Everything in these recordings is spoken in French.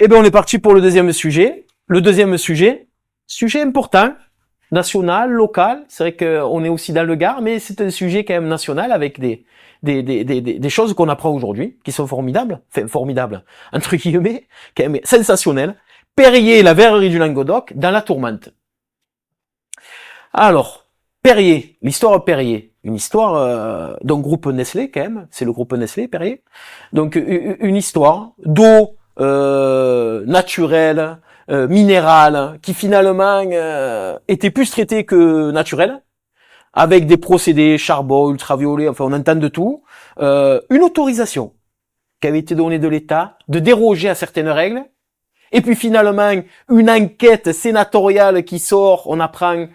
Eh bien, on est parti pour le deuxième sujet. Le deuxième sujet important, national, local. C'est vrai qu'on est aussi dans le Gard, mais c'est un sujet quand même national avec des choses qu'on apprend aujourd'hui, qui sont formidables, enfin formidables, entre guillemets, quand même sensationnelles. Perrier et la verrerie du Languedoc dans la tourmente. Alors, Perrier, l'histoire Perrier, une histoire d'un groupe Nestlé quand même, c'est le groupe Nestlé, Perrier. Donc une histoire d'eau naturelle, minérale, qui finalement était plus traitée que naturelle, avec des procédés charbon, ultraviolet, enfin on entend de tout. Une autorisation qui avait été donnée de l'État de déroger à certaines règles. Et puis finalement, une enquête sénatoriale qui sort, on apprend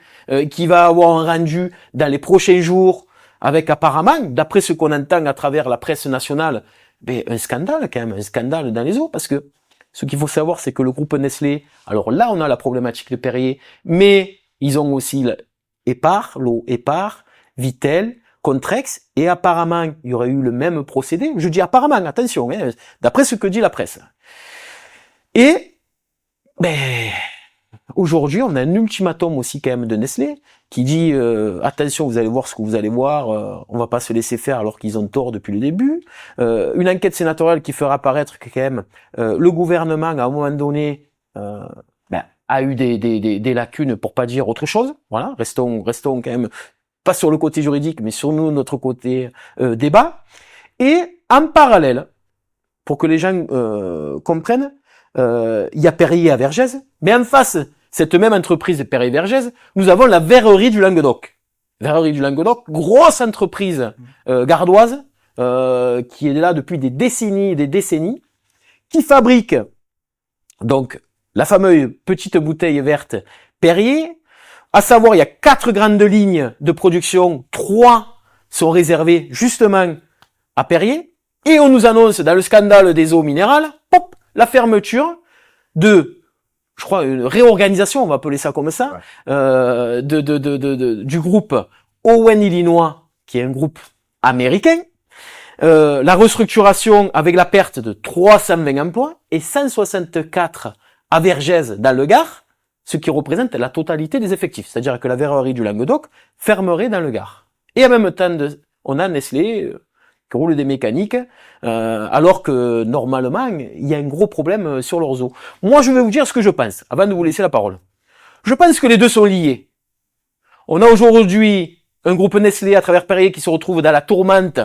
qui va avoir un rendu dans les prochains jours, avec apparemment, d'après ce qu'on entend à travers la presse nationale, un scandale quand même, un scandale dans les eaux, parce que ce qu'il faut savoir, c'est que le groupe Nestlé, alors là on a la problématique de Perrier, mais ils ont aussi l'eau Épar, Vittel, Contrex, et apparemment, il y aurait eu le même procédé. Je dis apparemment, attention, hein, d'après ce que dit la presse. Et aujourd'hui, on a un ultimatum aussi quand même de Nestlé qui dit attention, vous allez voir ce que vous allez voir, on va pas se laisser faire alors qu'ils ont tort depuis le début. Une enquête sénatoriale qui fera apparaître que quand même le gouvernement à un moment donné a eu des lacunes pour pas dire autre chose. Voilà, restons quand même pas sur le côté juridique, mais sur notre côté débat. Et en parallèle, pour que les gens comprennent, il y a Perrier à Vergès, mais en face, cette même entreprise Perrier-Vergès, nous avons la verrerie du Languedoc. Verrerie du Languedoc, grosse entreprise gardoise, qui est là depuis des décennies, qui fabrique donc la fameuse petite bouteille verte Perrier. À savoir, il y a 4 grandes lignes de production, 3 sont réservées justement à Perrier, et on nous annonce dans le scandale des eaux minérales, pop, la fermeture de, je crois, une réorganisation, on va appeler ça comme ça, ouais. Du groupe Owen Illinois, qui est un groupe américain, la restructuration avec la perte de 320 emplois et 164 à Vergès dans le Gard, ce qui représente la totalité des effectifs. C'est-à-dire que la verrerie du Languedoc fermerait dans le Gard. Et en même temps, on a Nestlé qui roule des mécaniques, alors que normalement, il y a un gros problème sur leurs eaux. Moi, je vais vous dire ce que je pense, avant de vous laisser la parole. Je pense que les deux sont liés. On a aujourd'hui un groupe Nestlé à travers Perrier qui se retrouve dans la tourmente,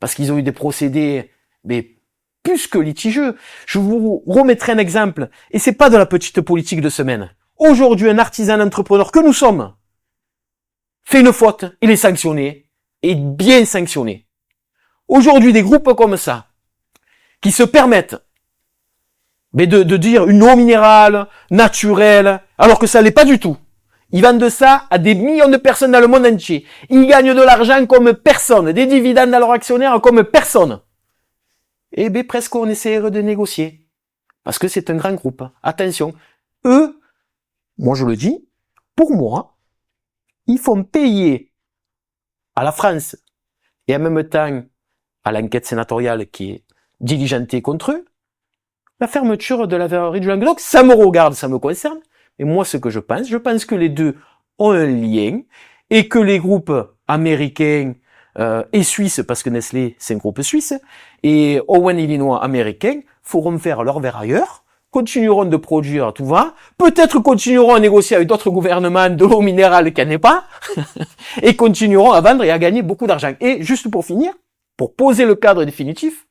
parce qu'ils ont eu des procédés, mais plus que litigieux. Je vous remettrai un exemple, et c'est pas de la petite politique de semaine. Aujourd'hui, un artisan entrepreneur que nous sommes fait une faute, il est sanctionné, et bien sanctionné. Aujourd'hui, des groupes comme ça, qui se permettent de dire une eau minérale, naturelle, alors que ça l'est pas du tout. Ils vendent ça à des millions de personnes dans le monde entier. Ils gagnent de l'argent comme personne, des dividendes à leurs actionnaires comme personne. Et presque on essaierait de négocier. Parce que c'est un grand groupe. Attention. Eux, moi je le dis, pour moi, ils font payer à la France et en même temps à l'enquête sénatoriale qui est diligentée contre eux, la fermeture de la verrerie du Languedoc. Ça me regarde, ça me concerne. Et moi, ce que je pense que les deux ont un lien et que les groupes américains et suisses, parce que Nestlé, c'est un groupe suisse, et Owen Illinois américains feront faire leur verre ailleurs, continueront de produire tout va, peut-être continueront à négocier avec d'autres gouvernements de l'eau minérale qu'il n'y en ait pas, et continueront à vendre et à gagner beaucoup d'argent. Et juste pour finir, pour poser le cadre définitif,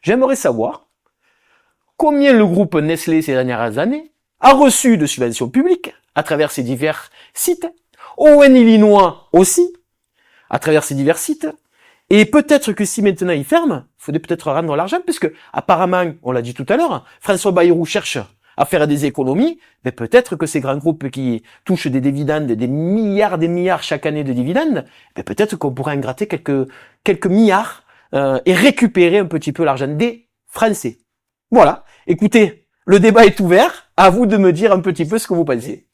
j'aimerais savoir combien le groupe Nestlé ces dernières années a reçu de subventions publiques à travers ses divers sites, Owen Illinois aussi, à travers ses divers sites, et peut-être que si maintenant il ferme, il faudrait peut-être rendre l'argent, puisque apparemment, on l'a dit tout à l'heure, François Bayrou cherche à faire des économies, mais peut-être que ces grands groupes qui touchent des dividendes, des milliards chaque année de dividendes, peut-être qu'on pourrait en gratter quelques milliards et récupérer un petit peu l'argent des Français. Voilà. Écoutez, le débat est ouvert. À vous de me dire un petit peu ce que vous pensez.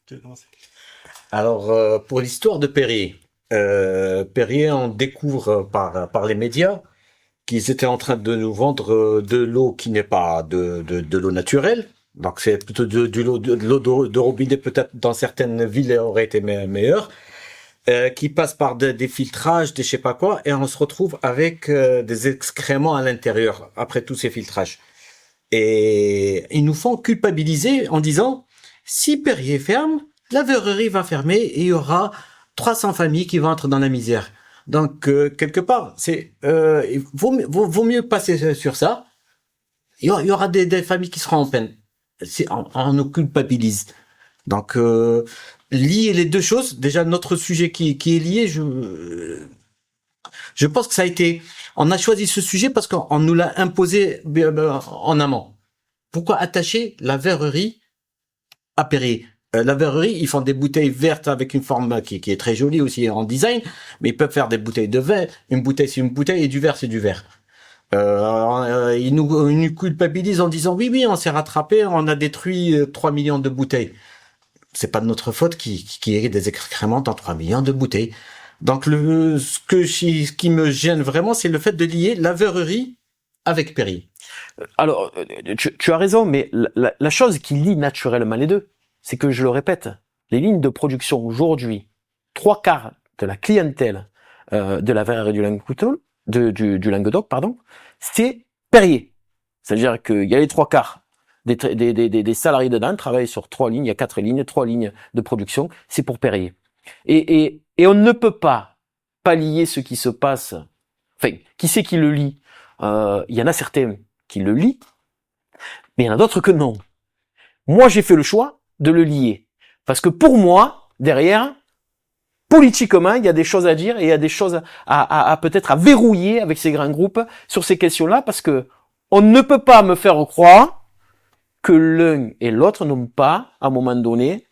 Alors, pour l'histoire de Perrier, Perrier, on découvre par les médias qu'ils étaient en train de nous vendre de l'eau qui n'est pas de l'eau naturelle, Donc c'est plutôt de l'eau de robinet, peut-être dans certaines villes aurait été meilleure, qui passe par des filtrages, des je sais pas quoi, et on se retrouve avec des excréments à l'intérieur après tous ces filtrages. Et ils nous font culpabiliser en disant, si Perrier ferme, la verrerie va fermer et il y aura 300 familles qui vont être dans la misère. Donc, quelque part, il vaut mieux passer sur ça. Il y aura des familles qui seront en peine. On nous culpabilise. Donc, lier les deux choses, déjà notre sujet qui est lié, je pense que ça a été, on a choisi ce sujet parce qu'on nous l'a imposé en amont. Pourquoi attacher la verrerie à Perrier? La verrerie, ils font des bouteilles vertes avec une forme qui est très jolie aussi en design, mais ils peuvent faire des bouteilles de vin. Une bouteille, c'est une bouteille, et du verre, c'est du verre. Ils nous culpabilisent en disant oui, on s'est rattrapé, on a détruit 3 millions de bouteilles. C'est pas de notre faute qu'il y ait des excréments dans 3 millions de bouteilles. Donc ce qui me gêne vraiment, c'est le fait de lier la verrerie avec Perrier. Alors, tu as raison, mais la chose qui lie naturellement les deux, c'est que, je le répète, les lignes de production aujourd'hui, 3/4 de la clientèle de la verrerie du Languedoc, c'est Perrier. C'est-à-dire qu'il y a les 3/4 des salariés dedans, travaillent sur 3 lignes, il y a 4 lignes, 3 lignes de production, c'est pour Perrier. Et on ne peut pas lier ce qui se passe. Enfin, qui c'est qui le lit? Il y en a certains qui le lient, mais il y en a d'autres que non. Moi, j'ai fait le choix de le lier. Parce que pour moi, derrière, politiquement, il y a des choses à dire et il y a des choses à peut-être à verrouiller avec ces grands groupes sur ces questions-là, parce que on ne peut pas me faire croire que l'un et l'autre n'ont pas, à un moment donné,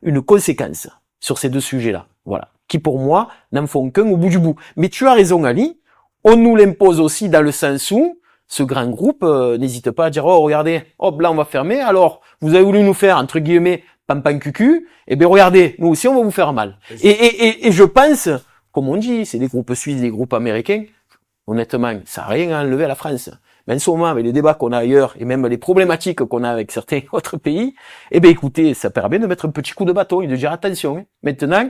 une conséquence sur ces deux sujets-là. Voilà. Qui, pour moi, n'en font qu'un au bout du bout. Mais tu as raison, Ali. On nous l'impose aussi dans le sens où ce grand groupe n'hésite pas à dire, oh, regardez, hop, là, on va fermer. Alors, vous avez voulu nous faire, entre guillemets, pampan cucu. Eh bien, regardez, nous aussi, on va vous faire mal. Et je pense, comme on dit, c'est des groupes suisses, des groupes américains. Honnêtement, ça n'a rien à enlever à la France. Mais en ce moment, avec les débats qu'on a ailleurs et même les problématiques qu'on a avec certains autres pays, eh bien, écoutez, ça permet de mettre un petit coup de bâton et de dire attention. Maintenant,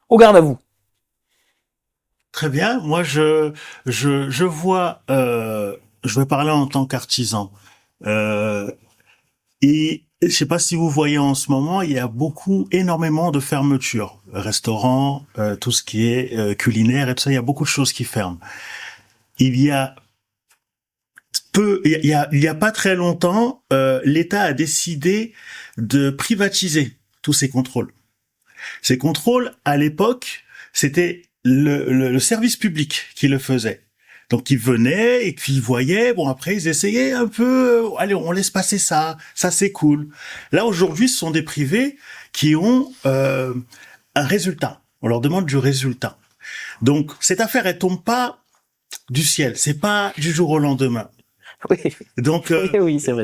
au garde à vous. Très bien. Moi, je vois, je vais parler en tant qu'artisan. Et je sais pas si vous voyez en ce moment, il y a énormément de fermetures. Restaurants, tout ce qui est culinaire et tout ça, il y a beaucoup de choses qui ferment. Il y a pas très longtemps, l'État a décidé de privatiser tous ces contrôles. Ces contrôles, à l'époque, c'était le service public qui le faisait. Donc ils venaient et puis ils voyaient, bon après ils essayaient un peu, allez on laisse passer ça c'est cool. Là aujourd'hui ce sont des privés qui ont un résultat. On leur demande du résultat. Donc cette affaire elle tombe pas du ciel, c'est pas du jour au lendemain. Oui. Donc oui, c'est vrai.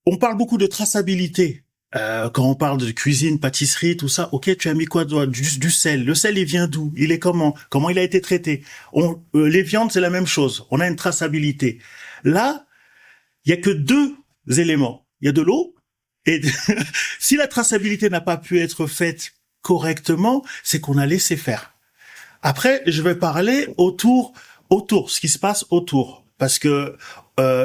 On parle beaucoup de traçabilité. Quand on parle de cuisine, pâtisserie, tout ça, ok, tu as mis quoi? Du sel. Le sel, il vient d'où? Il est comment? Comment il a été traité? Les viandes, c'est la même chose. On a une traçabilité. Là, il y a que 2 éléments. Il y a de l'eau et si la traçabilité n'a pas pu être faite correctement, c'est qu'on a laissé faire. Après, je vais parler autour, ce qui se passe autour, parce que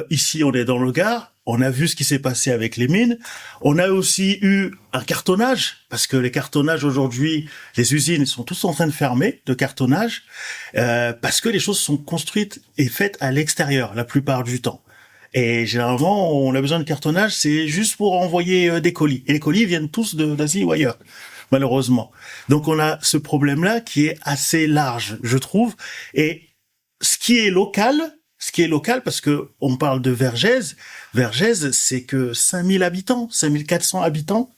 ici, on est dans le Gard. On a vu ce qui s'est passé avec les mines. On a aussi eu un cartonnage, parce que les cartonnages aujourd'hui, les usines sont tous en train de fermer de cartonnage, parce que les choses sont construites et faites à l'extérieur la plupart du temps. Et généralement, on a besoin de cartonnage, c'est juste pour envoyer des colis. Et les colis viennent tous d'Asie ou ailleurs, malheureusement. Donc on a ce problème-là qui est assez large, je trouve. Et ce qui est local, parce que on parle de Vergès, c'est que 5000 habitants, 5400 habitants.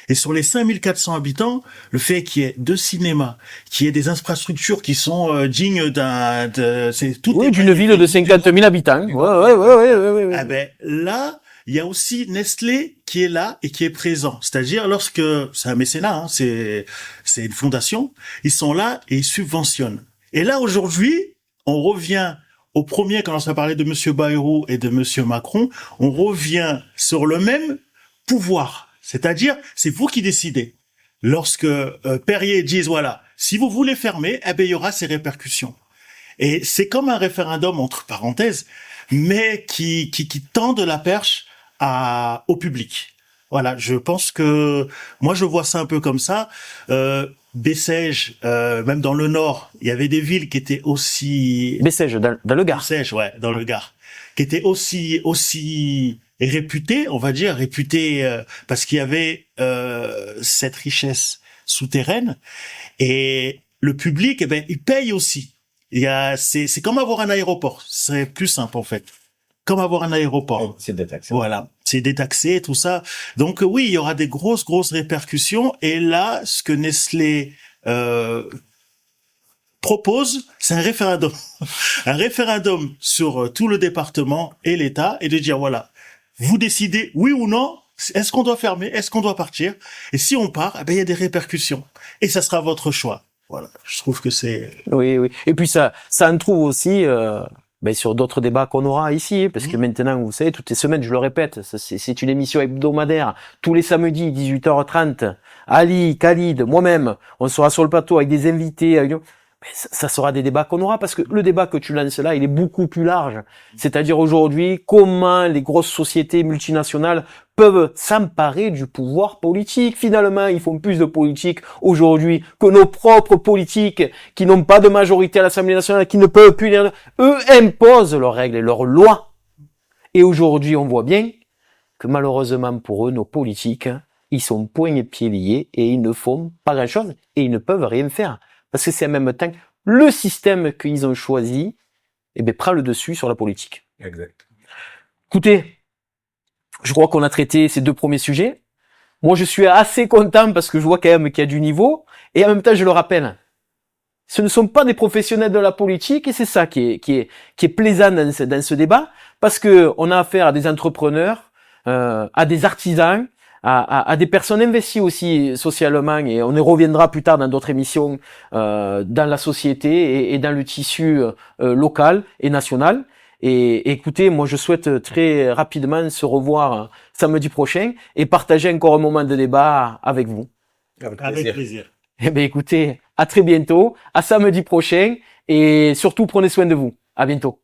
Et sur les 5400 habitants, le fait qu'il y ait 2 cinémas, qu'il y ait des infrastructures qui sont dignes d'une ville de 50 000 habitants. Ouais. Ah ben, là, il y a aussi Nestlé qui est là et qui est présent. C'est-à-dire lorsque, c'est un mécénat, hein, c'est une fondation, ils sont là et ils subventionnent. Et là, aujourd'hui, on revient au premier, quand on a parlé de Monsieur Bayrou et de Monsieur Macron, on revient sur le même pouvoir. C'est-à-dire, c'est vous qui décidez. Lorsque Perrier dise, voilà, si vous voulez fermer, eh ben, il y aura ces répercussions. Et c'est comme un référendum, entre parenthèses, mais qui tend de la perche au public. Voilà, je pense que moi je vois ça un peu comme ça. Bessèges, même dans le Nord, il y avait des villes qui étaient aussi Bessèges, dans le Gard. Bessèges, ouais, dans le Gard, qui étaient aussi réputées, on va dire réputées parce qu'il y avait cette richesse souterraine et le public, eh ben, il paye aussi. C'est comme avoir un aéroport. C'est plus simple en fait. Comme avoir un aéroport. C'est détaxé. Voilà, c'est détaxé, tout ça. Donc oui, il y aura des grosses répercussions. Et là, ce que Nestlé propose, c'est un référendum. Un référendum sur tout le département et l'État, et de dire, voilà, vous décidez oui ou non, est-ce qu'on doit fermer, est-ce qu'on doit partir? Et si on part, eh ben, il y a des répercussions. Et ça sera votre choix. Voilà, je trouve que c'est... Oui, oui. Et puis ça en trouve aussi sur d'autres débats qu'on aura ici, parce que maintenant, vous savez, toutes les semaines, je le répète, c'est une émission hebdomadaire, tous les samedis, 18h30, Ali, Khalid, moi-même, on sera sur le plateau avec des invités, ça sera des débats qu'on aura, parce que le débat que tu lances là, il est beaucoup plus large. C'est-à-dire aujourd'hui, comment les grosses sociétés multinationales peuvent s'emparer du pouvoir politique. Finalement, ils font plus de politique aujourd'hui que nos propres politiques qui n'ont pas de majorité à l'Assemblée nationale, qui ne peuvent plus lire. Eux imposent leurs règles et leurs lois. Et aujourd'hui, on voit bien que malheureusement pour eux, nos politiques, ils sont poings et pieds liés et ils ne font pas grand-chose et ils ne peuvent rien faire. Parce que c'est en même temps le système qu'ils ont choisi, prend le dessus sur la politique. Exact. Écoutez, je crois qu'on a traité ces deux premiers sujets. Moi, je suis assez content parce que je vois quand même qu'il y a du niveau. Et en même temps, je le rappelle, ce ne sont pas des professionnels de la politique et c'est ça qui est plaisant dans ce débat parce que on a affaire à des entrepreneurs, à des artisans, à des personnes investies aussi socialement et on y reviendra plus tard dans d'autres émissions dans la société et dans le tissu local et national. Et écoutez, moi je souhaite très rapidement se revoir samedi prochain et partager encore un moment de débat avec vous. Avec plaisir. Eh bien écoutez, à très bientôt, à samedi prochain et surtout prenez soin de vous. À bientôt.